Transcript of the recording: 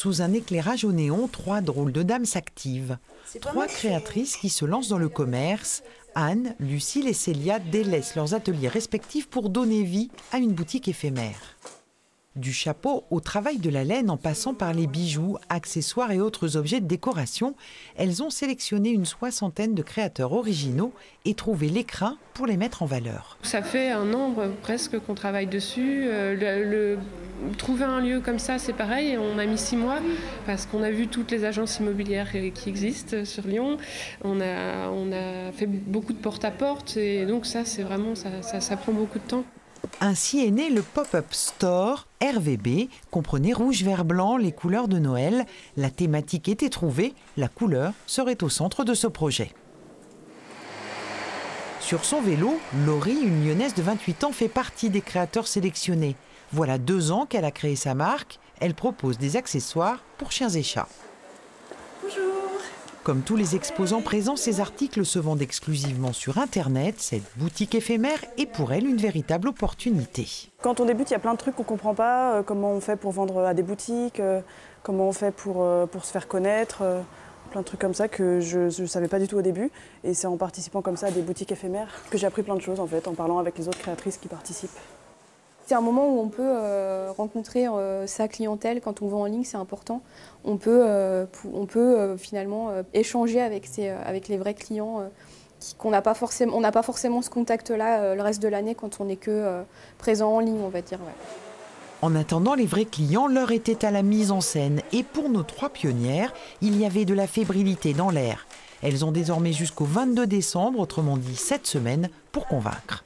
Sous un éclairage au néon, 3 drôles de dames s'activent. 3 créatrices qui se lancent dans le commerce. Anne, Lucille et Célia délaissent leurs ateliers respectifs pour donner vie à une boutique éphémère. Du chapeau au travail de la laine en passant par les bijoux, accessoires et autres objets de décoration, elles ont sélectionné une 60aine de créateurs originaux et trouvé l'écrin pour les mettre en valeur. Ça fait un an presque qu'on travaille dessus. Trouver un lieu comme ça, c'est pareil. On a mis 6 mois parce qu'on a vu toutes les agences immobilières qui existent sur Lyon. On a fait beaucoup de porte-à-porte et donc ça, c'est vraiment, ça prend beaucoup de temps. Ainsi est né le Pop-Up Store RVB, comprenait rouge, vert, blanc, les couleurs de Noël. La thématique était trouvée, la couleur serait au centre de ce projet. Sur son vélo, Laurie, une Lyonnaise de 28 ans, fait partie des créateurs sélectionnés. Voilà 2 ans qu'elle a créé sa marque. Elle propose des accessoires pour chiens et chats. Bonjour. Comme tous les exposants présents, ces articles se vendent exclusivement sur Internet. Cette boutique éphémère est pour elle une véritable opportunité. Quand on débute, il y a plein de trucs qu'on ne comprend pas. Comment on fait pour vendre à des boutiques, comment on fait pour se faire connaître. Plein de trucs comme ça que je ne savais pas du tout au début. Et c'est en participant comme ça à des boutiques éphémères que j'ai appris plein de choses en fait, en parlant avec les autres créatrices qui participent. C'est un moment où on peut rencontrer sa clientèle. Quand on vend en ligne, c'est important. On peut finalement échanger avec les vrais clients. On n'a pas forcément ce contact-là le reste de l'année quand on n'est que présent en ligne, on va dire. Ouais. En attendant les vrais clients, l'heure était à la mise en scène. Et pour nos 3 pionnières, il y avait de la fébrilité dans l'air. Elles ont désormais jusqu'au 22 décembre, autrement dit 7 semaines, pour convaincre.